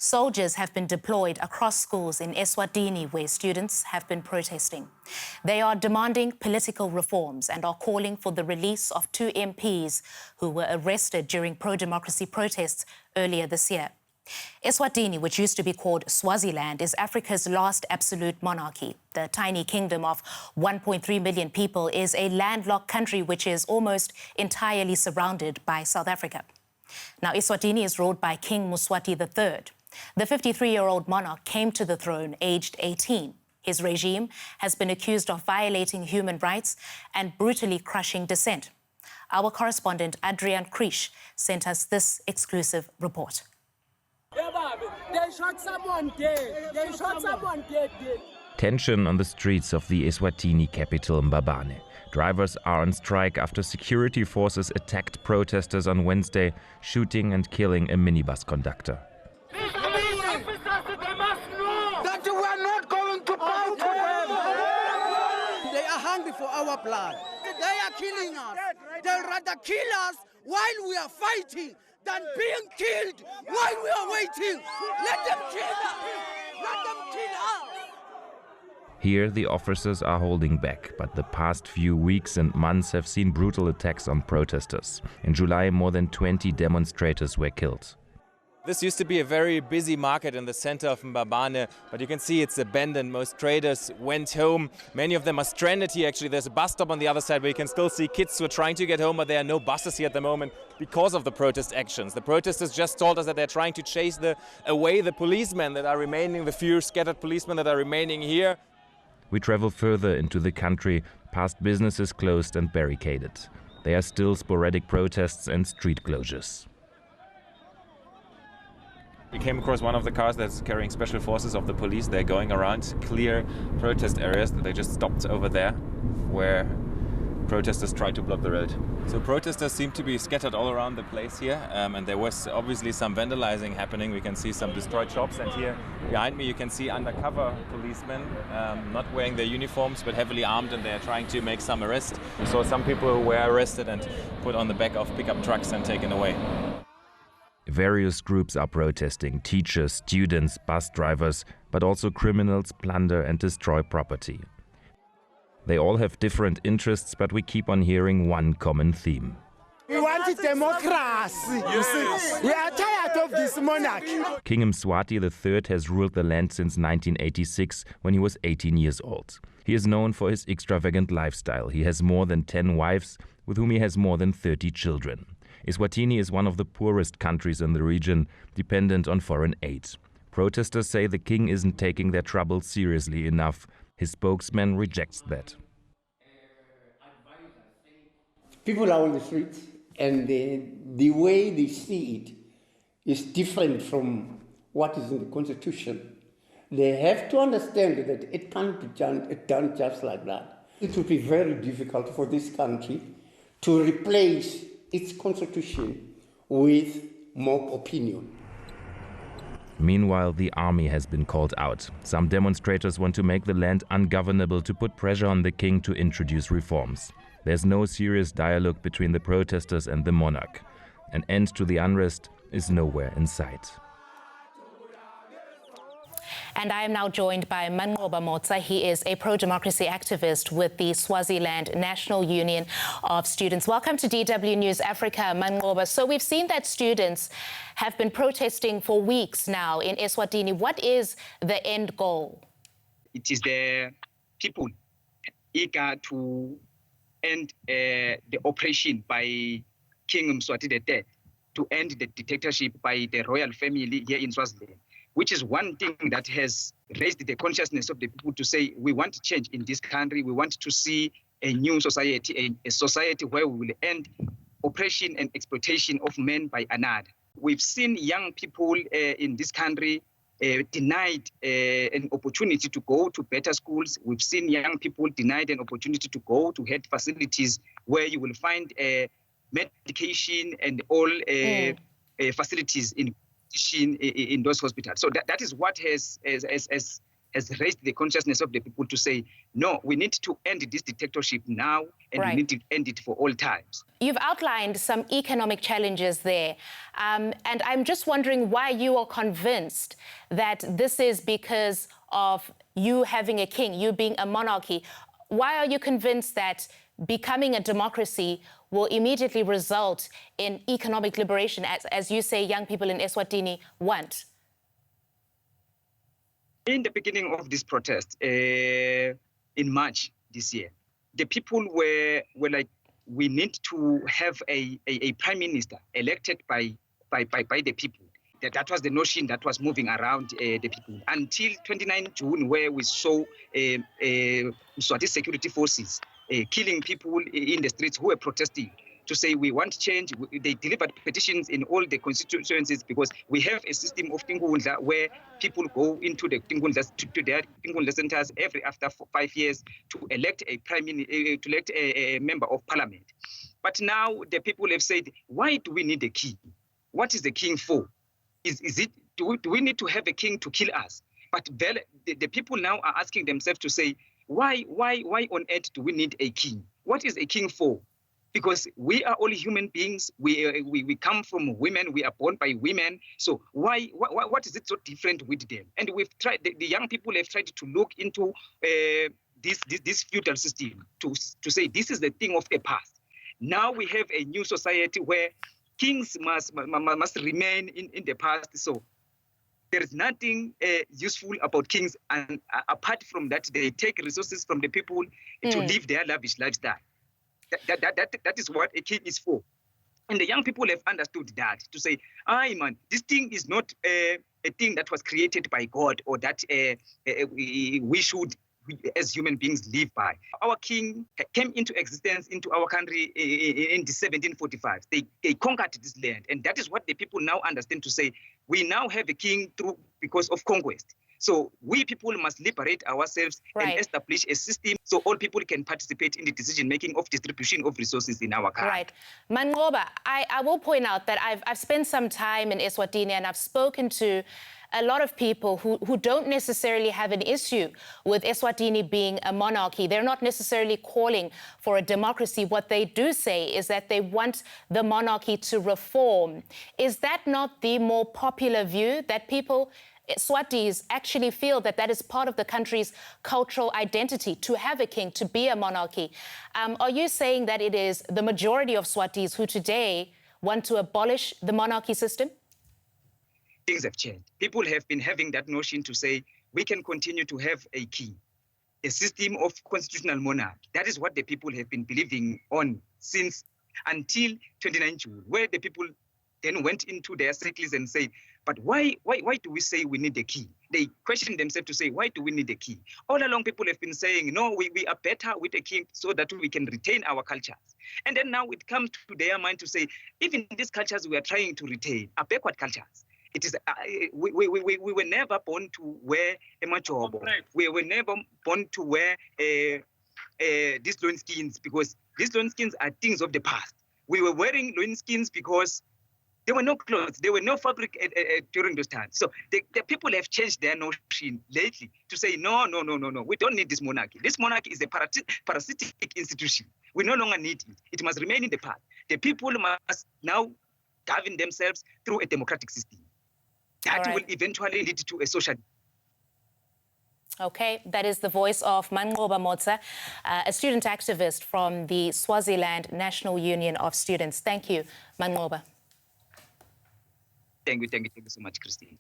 Soldiers have been deployed across schools in Eswatini where students have been protesting. They are demanding political reforms and are calling for the release of 2 MPs who were arrested during pro-democracy protests earlier this year. Eswatini, which used to be called Swaziland, is Africa's last absolute monarchy. The tiny kingdom of 1.3 million people is a landlocked country which is almost entirely surrounded by South Africa. Now, Eswatini is ruled by King Mswati III. The 53-year-old monarch came to the throne aged 18. His regime has been accused of violating human rights and brutally crushing dissent. Our correspondent Adrian Kriesch sent us this exclusive report. They shot someone dead. They shot someone dead. Tension on the streets of the Eswatini capital, Mbabane. Drivers are on strike after security forces attacked protesters on Wednesday, shooting and killing a minibus conductor. That we are not going to bow to them. They are hungry for our blood. They are killing us. They'll rather kill us while we are fighting than being killed while we are waiting. Let them kill us. Let them kill us. Here, the officers are holding back, but the past few weeks and months have seen brutal attacks on protesters. In July, more than 20 demonstrators were killed. This used to be a very busy market in the center of Mbabane, but you can see it's abandoned. Most traders went home. Many of them are stranded here, actually. There's a bus stop on the other side where you can still see kids who are trying to get home, but there are no buses here at the moment because of the protest actions. The protesters just told us that they're trying to chase away the policemen that are remaining, the few scattered policemen that are remaining here. We travel further into the country, past businesses closed and barricaded. There are still sporadic protests and street closures. We came across one of the cars that's carrying special forces of the police. They're going around clear protest areas. They just stopped over there where protesters tried to block the road. So protesters seem to be scattered all around the place here, and there was obviously some vandalizing happening. We can see some destroyed shops, and here behind me you can see undercover policemen not wearing their uniforms but heavily armed, and they're trying to make some arrest. We saw some people who were arrested and put on the back of pickup trucks and taken away. Various groups are protesting: teachers, students, bus drivers, but also criminals plunder and destroy property. They all have different interests, but we keep on hearing one common theme. We want democracy. Yes. We are tired of this monarchy. King Mswati III has ruled the land since 1986, when he was 18 years old. He is known for his extravagant lifestyle. He has more than 10 wives, with whom he has more than 30 children. Eswatini is one of the poorest countries in the region, dependent on foreign aid. Protesters say the king isn't taking their troubles seriously enough. His spokesman rejects that. People are on the streets, and the way they see it is different from what is in the Constitution. They have to understand that it can't be done just like that. It would be very difficult for this country to replace its constitution with mob opinion. Meanwhile, the army has been called out. Some demonstrators want to make the land ungovernable to put pressure on the king to introduce reforms. There's no serious dialogue between the protesters and the monarch. An end to the unrest is nowhere in sight. And I am now joined by Manqoba Motsa. He is a pro-democracy activist with the Swaziland National Union of Students. Welcome to DW News Africa, Manqoba. So we've seen that students have been protesting for weeks now in Eswatini. What is the end goal? It is the people eager to end the oppression by King Mswati III, to end the dictatorship by the royal family here in Swaziland, which is one thing that has raised the consciousness of the people to say, we want change in this country. We want to see a new society, a society where we will end oppression and exploitation of men by another. We've seen young people in this country denied an opportunity to go to better schools. We've seen young people denied an opportunity to go to health facilities where you will find medication and all facilities in those hospitals. So that is what has has raised the consciousness of the people to say, no, we need to end this dictatorship now, and we need to end it for all times. You've outlined some economic challenges there, and I'm just wondering why you are convinced that this is because of you having a king, you being a monarchy. Why are you convinced that becoming a democracy will immediately result in economic liberation, as you say young people in Eswatini want? In the beginning of this protest, in March this year, the people were like, we need to have a prime minister elected by the people. That was the notion that was moving around the people until 29 June, where we saw Mswati security forces killing people in the streets who were protesting to say we want change. They delivered petitions in all the constituencies because we have a system of Tingundla where people go into the Tingundlas to their Tingundla centers after 5 years to elect a a member of parliament. But now the people have said, why do we need a king? What is the king for? Do we need to have a king to kill us? But the people now are asking themselves to say, why on earth do we need a king? What is a king for? Because we are all human beings. We come from women. We are born by women. So what is it so different with them? And we've tried. The young people have tried to look into this feudal system to say this is the thing of the past. Now we have a new society where kings must remain in the past. So there is nothing useful about kings, and apart from that, they take resources from the people to live their lavish lifestyle. That is what a king is for. And the young people have understood that, to say, man, this thing is not a thing that was created by God, or that we should, as human beings, live by. Our king came into existence into our country in 1745. They conquered this land. And that is what the people now understand, to say, we now have a king because of conquest. So we people must liberate ourselves and establish a system so all people can participate in the decision-making of distribution of resources in our country. Right. Mangoba, I will point out that I've spent some time in Eswatini, and I've spoken to a lot of people who don't necessarily have an issue with Eswatini being a monarchy. They're not necessarily calling for a democracy. What they do say is that they want the monarchy to reform. Is that not the more popular view, that people, Swatis, actually feel that that is part of the country's cultural identity, to have a king, to be a monarchy? Are you saying that it is the majority of Swatis who today want to abolish the monarchy system? Things have changed. People have been having that notion to say we can continue to have a king, a system of constitutional monarch. That is what the people have been believing on since until 29 June, where the people then went into their circles and said, but why do we say we need a king? They questioned themselves to say, why do we need a king? All along, people have been saying, no, we are better with a king so that we can retain our cultures. And then now it comes to their mind to say, even these cultures we are trying to retain are backward cultures. It is we were never born to wear a machobo. We were never born to wear these loin skins, because these loin skins are things of the past. We were wearing loin skins because there were no clothes, there were no fabric during those times. So the people have changed their notion lately to say, no, we don't need this monarchy. This monarchy is a parasitic institution. We no longer need it. It must remain in the past. The people must now govern themselves through a democratic system. That will eventually lead to a social. Okay, that is the voice of Mangoba Motsa, a student activist from the Swaziland National Union of Students. Thank you, Mangoba. Thank you so much, Christine.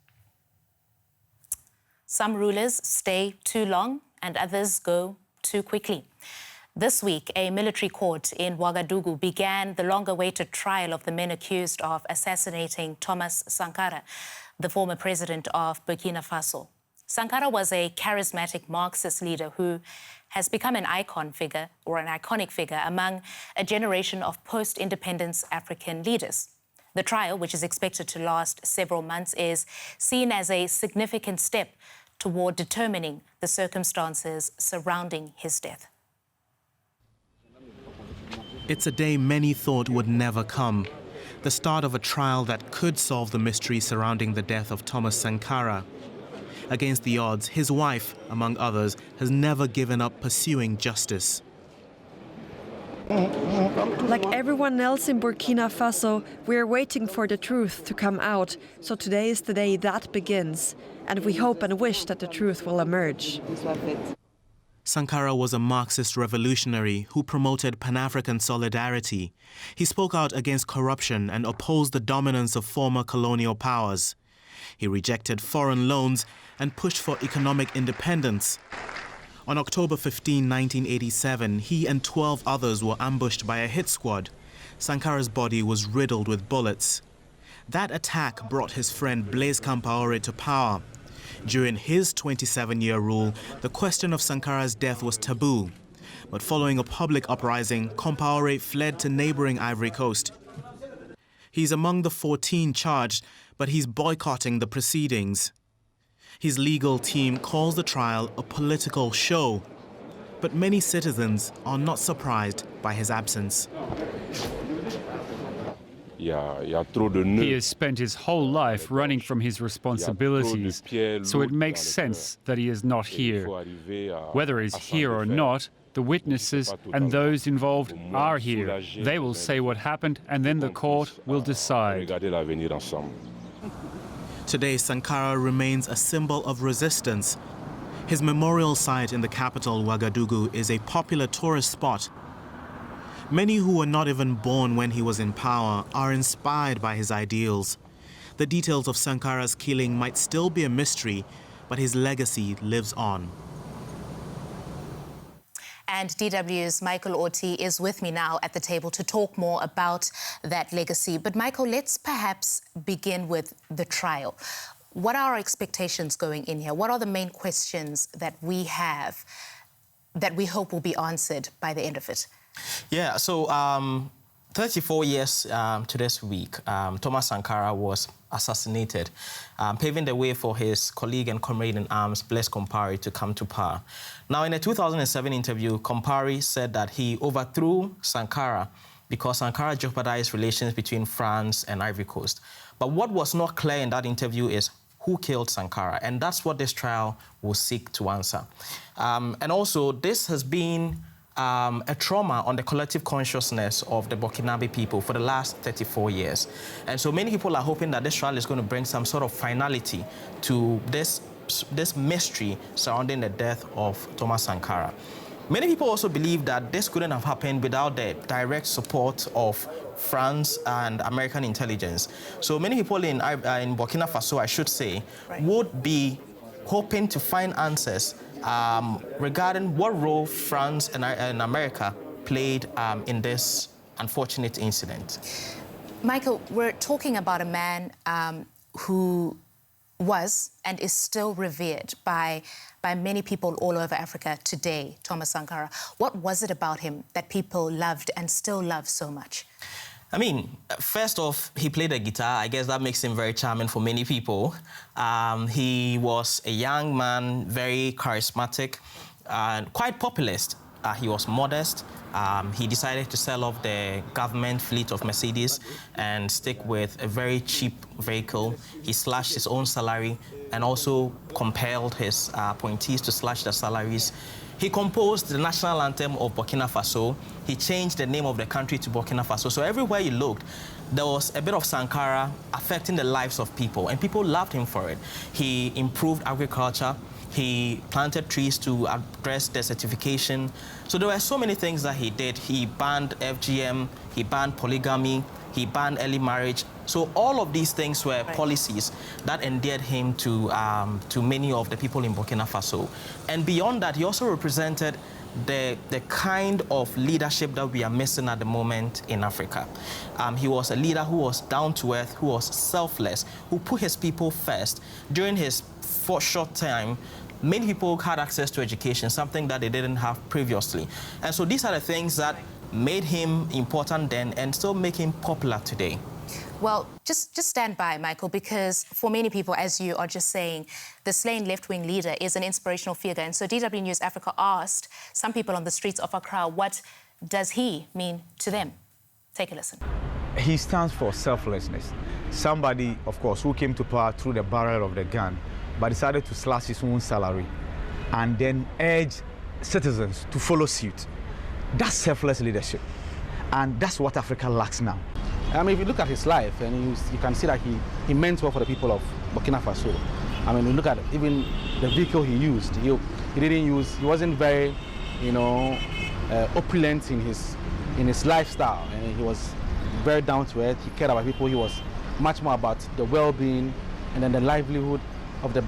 Some rulers stay too long and others go too quickly. This week, a military court in Ouagadougou began the long-awaited trial of the men accused of assassinating Thomas Sankara, the former president of Burkina Faso. Sankara was a charismatic Marxist leader who has become an iconic figure among a generation of post-independence African leaders. The trial, which is expected to last several months, is seen as a significant step toward determining the circumstances surrounding his death. It's a day many thought would never come, the start of a trial that could solve the mystery surrounding the death of Thomas Sankara. Against the odds, his wife, among others, has never given up pursuing justice. Like everyone else in Burkina Faso, we're waiting for the truth to come out. So today is the day that begins. And we hope and wish that the truth will emerge. Sankara was a Marxist revolutionary who promoted Pan-African solidarity. He spoke out against corruption and opposed the dominance of former colonial powers. He rejected foreign loans and pushed for economic independence. On October 15, 1987, he and 12 others were ambushed by a hit squad. Sankara's body was riddled with bullets. That attack brought his friend Blaise Compaoré to power. During his 27-year rule, the question of Sankara's death was taboo. But following a public uprising, Compaoré fled to neighboring Ivory Coast. He's among the 14 charged, but he's boycotting the proceedings. His legal team calls the trial a political show, but many citizens are not surprised by his absence. He has spent his whole life running from his responsibilities, so it makes sense that he is not here. Whether he's here or not, the witnesses and those involved are here. They will say what happened, and then the court will decide. Today, Sankara remains a symbol of resistance. His memorial site in the capital, Ouagadougou, is a popular tourist spot. Many who were not even born when he was in power are inspired by his ideals. The details of Sankara's killing might still be a mystery, but his legacy lives on. And DW's Michael Orty is with me now at the table to talk more about that legacy. But Michael, let's perhaps begin with the trial. What are our expectations going in here? What are the main questions that we have that we hope will be answered by the end of it? Yeah, so 34 years to this week, Thomas Sankara was assassinated, paving the way for his colleague and comrade in arms, Blaise Compaoré, to come to power. Now, in a 2007 interview, Compaoré said that he overthrew Sankara because Sankara jeopardized relations between France and Ivory Coast. But what was not clear in that interview is who killed Sankara, and that's what this trial will seek to answer. And also, this has been a trauma on the collective consciousness of the Burkinabe people for the last 34 years. And so many people are hoping that this trial is going to bring some sort of finality to this mystery surrounding the death of Thomas Sankara. Many people also believe that this couldn't have happened without the direct support of France and American intelligence. So many people in Burkina Faso, I should say, would be hoping to find answers regarding what role France and America played in this unfortunate incident. Michael, we're talking about a man who was and is still revered by many people all over Africa today, Thomas Sankara. What was it about him that people loved and still love so much? I mean, first off, he played the guitar. I guess that makes him very charming for many people. He was a young man, very charismatic, and quite populist. He was modest. He decided to sell off the government fleet of Mercedes and stick with a very cheap vehicle. He slashed his own salary and also compelled his appointees to slash their salaries. He composed the national anthem of Burkina Faso. He changed the name of the country to Burkina Faso. So everywhere you looked, there was a bit of Sankara affecting the lives of people, and people loved him for it. He improved agriculture. He planted trees to address desertification. So there were so many things that he did. He banned FGM, he banned polygamy, he banned early marriage. So all of these things were policies that endeared him to many of the people in Burkina Faso. And beyond that, he also represented the kind of leadership that we are missing at the moment in Africa. He was a leader who was down to earth, who was selfless, who put his people first. During his short time, many people had access to education, something that they didn't have previously. And so these are the things that made him important then and still make him popular today. Well, just stand by, Michael, because for many people, as you are just saying, the slain left-wing leader is an inspirational figure. And so DW News Africa asked some people on the streets of Accra, what does he mean to them? Take a listen. He stands for selflessness. Somebody, of course, who came to power through the barrel of the gun but decided to slash his own salary and then urge citizens to follow suit. That's selfless leadership. And that's what Africa lacks now. I mean, if you look at his life, and you can see that he meant well for the people of Burkina Faso. I mean, you look at even the vehicle he used. He wasn't very, opulent in his lifestyle, and he was very down to earth. He cared about people. He was much more about the well-being and then the livelihood of the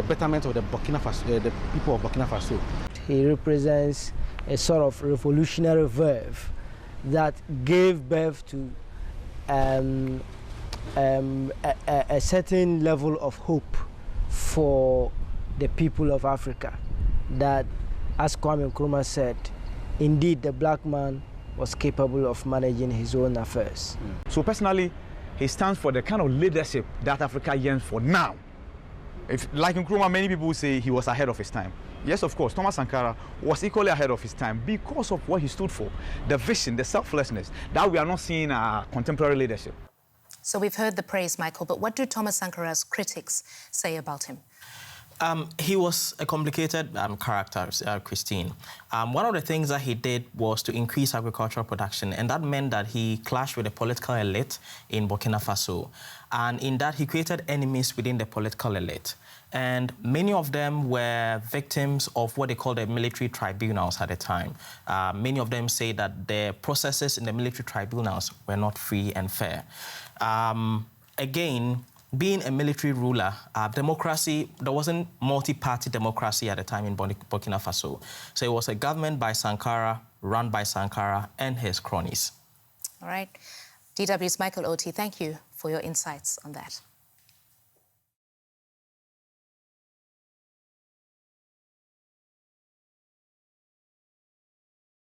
betterment of the people of Burkina Faso. He represents a sort of revolutionary verve that gave birth to a certain level of hope for the people of Africa. That, as Kwame Nkrumah said, indeed the black man was capable of managing his own affairs. So personally, he stands for the kind of leadership that Africa yearns for now. Like Nkrumah, many people say he was ahead of his time. Yes, of course, Thomas Sankara was equally ahead of his time because of what he stood for, the vision, the selflessness that we are not seeing in our contemporary leadership. So we've heard the praise, Michael, but what do Thomas Sankara's critics say about him? He was a complicated character, Christine. One of the things that he did was to increase agricultural production, and that meant that he clashed with the political elite in Burkina Faso. And in that, he created enemies within the political elite. And many of them were victims of what they called the military tribunals at the time. Many of them say that the processes in the military tribunals were not free and fair. Again, being a military ruler, democracy, there wasn't multi-party democracy at the time in Burkina Faso. So it was a government by Sankara, run by Sankara and his cronies. All right. DW's Michael Oti, thank you for your insights on that.